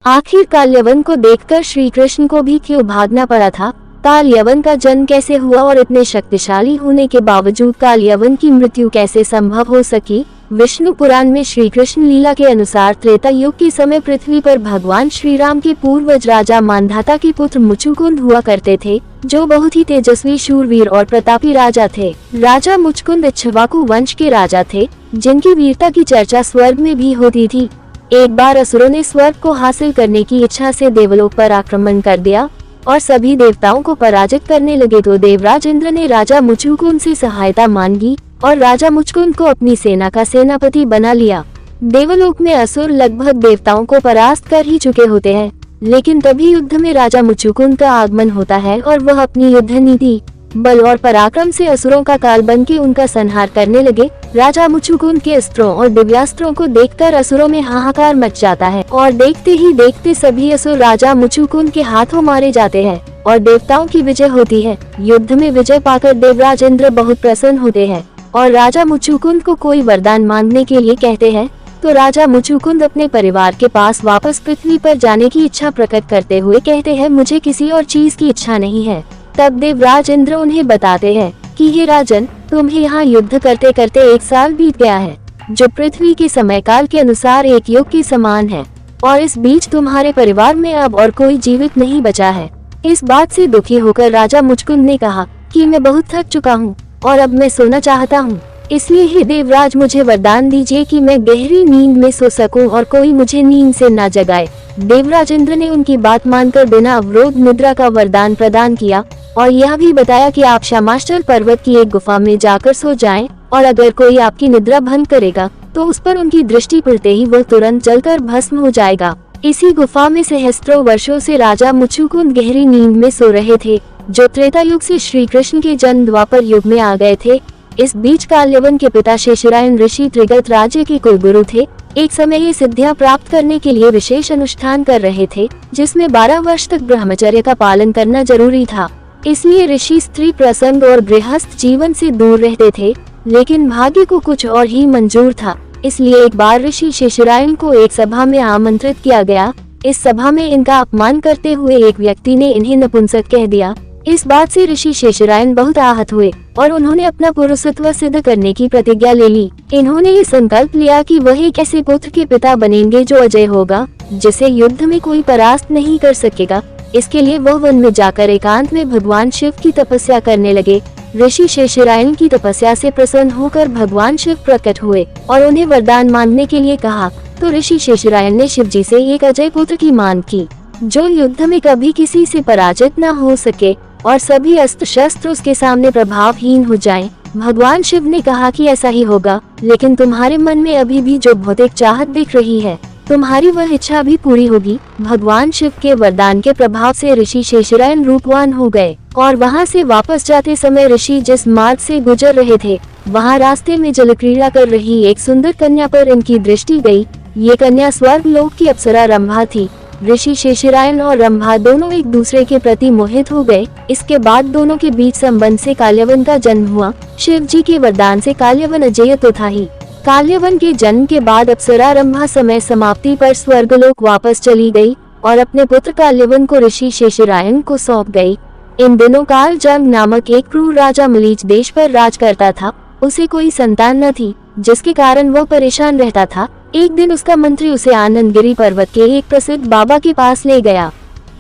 आखिर काल यवन को देखकर श्री कृष्ण को भी क्यों भागना पड़ा था? काल यवन का जन्म कैसे हुआ और इतने शक्तिशाली होने के बावजूद काल यवन की मृत्यु कैसे संभव हो सकी? विष्णु पुराण में श्री कृष्ण लीला के अनुसार त्रेता युग के समय पृथ्वी पर भगवान श्री राम के पूर्वज राजा मांधाता के पुत्र मुचुकुंद हुआ करते थे, जो बहुत ही तेजस्वी, शूरवीर और प्रतापी राजा थे। राजा मुचुकुंद इक्ष्वाकु वंश के राजा थे, जिनकी वीरता की चर्चा स्वर्ग में भी होती थी। एक बार असुरों ने स्वर्ग को हासिल करने की इच्छा से देवलोक पर आक्रमण कर दिया और सभी देवताओं को पराजित करने लगे, तो देवराज इंद्र ने राजा मुचुकुंद से सहायता मांगी और राजा मुचुकुंद को अपनी सेना का सेनापति बना लिया। देवलोक में असुर लगभग देवताओं को परास्त कर ही चुके होते हैं, लेकिन तभी युद्ध में राजा मुचुकुंद का आगमन होता है और वह अपनी युद्ध नीति, बल और पराक्रम से असुरों का काल बन के उनका संहार करने लगे। राजा मुचुकुंद के अस्त्रों और दिव्यास्त्रों को देखकर असुरों में हाहाकार मच जाता है और देखते ही देखते सभी असुर राजा मुचुकुंद के हाथों मारे जाते हैं और देवताओं की विजय होती है। युद्ध में विजय पाकर देवराज इंद्र बहुत प्रसन्न होते हैं और राजा मुचुकुंद को कोई वरदान मांगने के लिए कहते हैं, तो राजा मुचुकुंद अपने परिवार के पास वापस पृथ्वी पर जाने की इच्छा प्रकट करते हुए कहते हैं, मुझे किसी और चीज की इच्छा नहीं है। तब देवराज इंद्र उन्हें बताते हैं कि हे राजन, तुम्हें यहाँ युद्ध करते करते 1 साल बीत गया है, जो पृथ्वी के समय काल के अनुसार एक युग के समान है, और इस बीच तुम्हारे परिवार में अब और कोई जीवित नहीं बचा है। इस बात से दुखी होकर राजा मुचुकुंद ने कहा कि मैं बहुत थक चुका हूँ और अब मैं सोना चाहता हूँ, इसलिए हे देवराज मुझे वरदान दीजिए कि मैं गहरी नींद में सो सकूं और कोई मुझे नींद से न जगाए। देवराज इंद्र ने उनकी बात मानकर बिना अवरोध निद्रा का वरदान प्रदान किया और यह भी बताया कि आप शामाचल पर्वत की एक गुफा में जाकर सो जाएं और अगर कोई आपकी निद्रा भंग करेगा तो उस पर उनकी दृष्टि पड़ते ही वह तुरंत जलकर भस्म हो जाएगा। इसी गुफा में सहस्त्रों वर्षों से राजा मुचुकुंद गहरी नींद में सो रहे थे, जो त्रेता युग से श्री कृष्ण के जन्म द्वापर युग में आ गए थे। इस बीच काल यवन के पिता शेषरायन ऋषि त्रिगत राज्य के कुल गुरु थे। एक समय ये सिद्धियां प्राप्त करने के लिए विशेष अनुष्ठान कर रहे थे, जिसमें 12 वर्ष तक ब्रह्मचर्य का पालन करना जरूरी था। इसलिए ऋषि स्त्री प्रसंग और गृहस्थ जीवन से दूर रहते थे, लेकिन भाग्य को कुछ और ही मंजूर था। इसलिए एक बार ऋषि शेषरायन को एक सभा में आमंत्रित किया गया। इस सभा में इनका अपमान करते हुए एक व्यक्ति ने इन्हें नपुंसक कह दिया। इस बात से ऋषि शेषरायन बहुत आहत हुए और उन्होंने अपना पुरुषत्व सिद्ध करने की प्रतिज्ञा ले ली। इन्होंने ये संकल्प लिया कि वह एक ऐसे पुत्र के पिता बनेंगे जो अजय होगा, जिसे युद्ध में कोई परास्त नहीं कर सकेगा। इसके लिए वह वन में जाकर एकांत में भगवान शिव की तपस्या करने लगे। ऋषि शेषरायन की तपस्या से प्रसन्न होकर भगवान शिव प्रकट हुए और उन्हें वरदान मांगने के लिए कहा, तो ऋषि शेषरायन ने शिव जी से एक अजय पुत्र की मांग की, जो युद्ध में कभी किसी से पराजित न हो सके और सभी अस्त्र शस्त्र उसके सामने प्रभावहीन हो जाएं। भगवान शिव ने कहा कि ऐसा ही होगा, लेकिन तुम्हारे मन में अभी भी जो भौतिक चाहत दिख रही है, तुम्हारी वह इच्छा भी पूरी होगी। भगवान शिव के वरदान के प्रभाव से ऋषि शेषरायन रूपवान हो गए और वहां से वापस जाते समय ऋषि जिस मार्ग से गुजर रहे थे, वहां रास्ते में जल क्रीड़ा कर रही एक सुंदर कन्या पर इनकी दृष्टि गई। ये कन्या स्वर्ग लोक की अप्सरा रंभा थी। ऋषि शेषरायन और रंभा दोनों एक दूसरे के प्रति मोहित हो गए। इसके बाद दोनों के बीच संबंध से काल्यवन का जन्म हुआ। शिव जी के वरदान से काल्यवन अजेय तो था ही। काल्यवन के जन्म के बाद अप्सरा रंभा समय समाप्ति पर स्वर्गलोक वापस चली गई और अपने पुत्र काल्यवन को ऋषि शेषरायन को सौंप गई। इन दिनों कालजंग नामक एक क्रूर राजा मलीच देश पर राज करता था। उसे कोई संतान न थी, जिसके कारण वह परेशान रहता था। एक दिन उसका मंत्री उसे आनंदगिरी पर्वत के एक प्रसिद्ध बाबा के पास ले गया।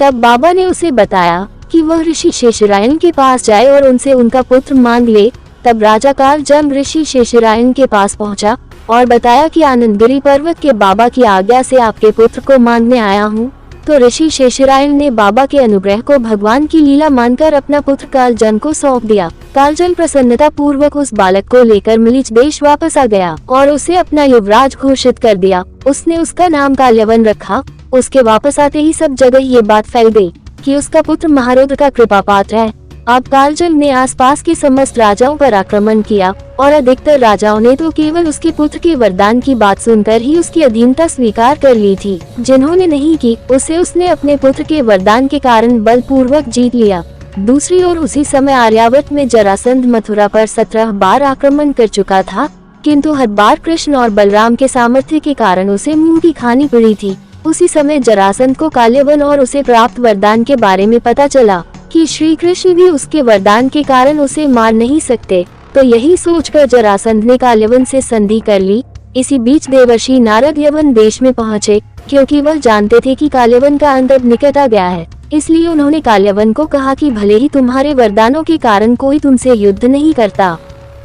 तब बाबा ने उसे बताया कि वह ऋषि शेषरायन के पास जाए और उनसे उनका पुत्र मांग ले। तब राजा कालजंग ऋषि शेषरायन के पास पहुंचा और बताया कि आनंदगिरी पर्वत के बाबा की आज्ञा से आपके पुत्र को मांगने आया हूँ। तो ऋषि शेषरायन ने बाबा के अनुग्रह को भगवान की लीला मानकर अपना पुत्र कालजंग को सौंप दिया। कालजंग प्रसन्नता पूर्वक उस बालक को लेकर मलीच देश वापस आ गया और उसे अपना युवराज घोषित कर दिया। उसने उसका नाम काल्यवन रखा। उसके वापस आते ही सब जगह ये बात फैल गई कि उसका पुत्र महारुद्र का कृपा पात्र है। अब कालजंग ने आसपास के समस्त राजाओं पर आक्रमण किया और अधिकतर राजाओं ने तो केवल उसके पुत्र के वरदान की बात सुनकर ही उसकी अधीनता स्वीकार कर ली थी। जिन्होंने नहीं की, उसे उसने अपने पुत्र के वरदान के कारण बलपूर्वक जीत लिया। दूसरी ओर उसी समय आर्यावर्त में जरासंध मथुरा पर 17 बार आक्रमण कर चुका था, किंतु हर बार कृष्ण और बलराम के सामर्थ्य के कारण उसे मुंह की खानी पड़ी थी। उसी समय जरासंध को काल्यवन और उसे प्राप्त वरदान के बारे में पता चला कि श्री कृष्ण भी उसके वरदान के कारण उसे मार नहीं सकते। तो यही सोचकर जरासंध ने काल्यवन से संधि कर ली। इसी बीच देवर्षि नारद यवन देश में पहुँचे, क्योंकि वह जानते थे कि काल्यवन का अंत अब निकट आ गया है। इसलिए उन्होंने काल्यवन को कहा कि भले ही तुम्हारे वरदानों के कारण कोई तुमसे युद्ध नहीं करता,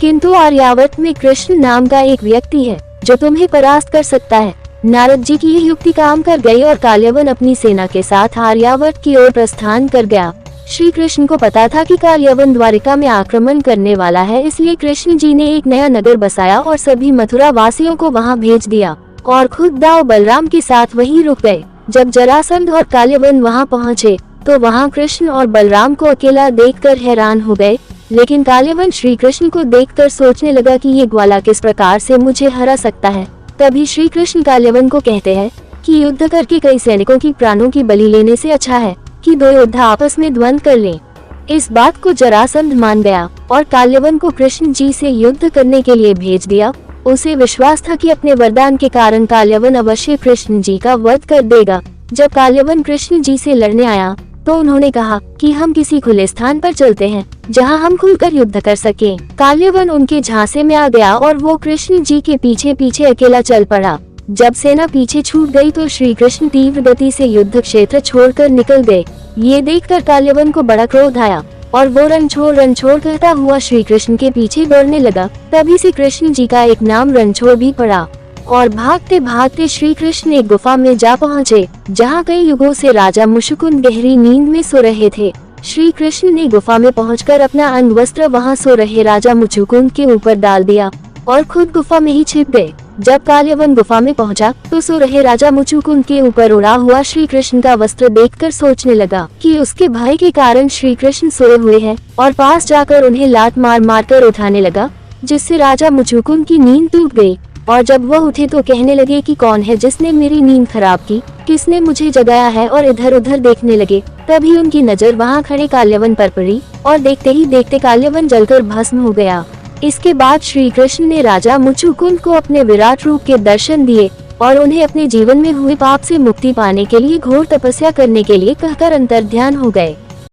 किंतु आर्यावर्त में कृष्ण नाम का एक व्यक्ति है जो तुम्हें परास्त कर सकता है। नारद जी की यह युक्ति काम कर गई और काल्यवन अपनी सेना के साथ आर्यावर्त की ओर प्रस्थान कर गया। श्री कृष्ण को पता था कि काल्यवन द्वारिका में आक्रमण करने वाला है, इसलिए कृष्ण जी ने एक नया नगर बसाया और सभी मथुरा वासियों को वहां भेज दिया और खुद दाऊ बलराम के साथ वहीं रुक गए। जब जरासंध और काल्यवन वहां पहुंचे तो वहां कृष्ण और बलराम को अकेला देखकर हैरान हो गए। लेकिन काल्यवन श्री कृष्ण को देखकर सोचने लगा कि ये ग्वाला किस प्रकार से मुझे हरा सकता है। तभी श्री कृष्ण काल्यवन को कहते हैं कि युद्ध करके कई सैनिकों की प्राणों की बलि लेने से अच्छा है कि दो योद्धा आपस में द्वंद्व कर लें। इस बात को जरासंध मान गया और काल्यवन को कृष्ण जी से युद्ध करने के लिए भेज दिया। उसे विश्वास था कि अपने वरदान के कारण काल्यवन अवश्य कृष्ण जी का वध कर देगा। जब काल्यवन कृष्ण जी से लड़ने आया तो उन्होंने कहा कि हम किसी खुले स्थान पर चलते हैं जहां हम खुलकर युद्ध कर सकें। काल्यवन उनके झांसे में आ गया और वो कृष्ण जी के पीछे पीछे अकेला चल पड़ा। जब सेना पीछे छूट गई तो श्री कृष्ण तीव्र गति से युद्ध क्षेत्र छोड़कर निकल गए। ये देखकर काल्यवन को बड़ा क्रोध आया और वो रणछोड़ करता हुआ श्री कृष्ण के पीछे दौड़ने लगा। तभी से कृष्ण जी का एक नाम रणछोड़ भी पड़ा और भागते भागते श्री कृष्ण एक गुफा में जा पहुँचे जहाँ कई युगों से राजा मुशुकुंद गहरी नींद में सो रहे थे। श्री कृष्ण ने गुफा में पहुंचकर अपना अंग वस्त्र वहां सो रहे राजा मुशुकुंद के ऊपर डाल दिया और खुद गुफा में ही छिप गए। जब काल्यवन गुफा में पहुंचा तो सो रहे राजा मुशुकुंद के ऊपर उड़ा हुआ श्री कृष्ण का वस्त्र देखकर सोचने लगा कि उसके भय के कारण श्री कृष्ण सोए हुए हैं और पास जाकर उन्हें लात मार कर उठाने लगा, जिससे राजा मुशुकुंद की नींद टूट गई। और जब वह उठे तो कहने लगे कि कौन है जिसने मेरी नींद खराब की, किसने मुझे जगाया है, और इधर उधर देखने लगे। तभी उनकी नजर वहां खड़े काल्यवन पर पड़ी और देखते ही देखते काल्यवन जलकर भस्म हो गया। इसके बाद श्री कृष्ण ने राजा मुशुकुंद को अपने विराट रूप के दर्शन दिए और उन्हें अपने जीवन में हुए पाप से मुक्ति पाने के लिए घोर तपस्या करने के लिए कहकर अंतर्ध्यान हो गए।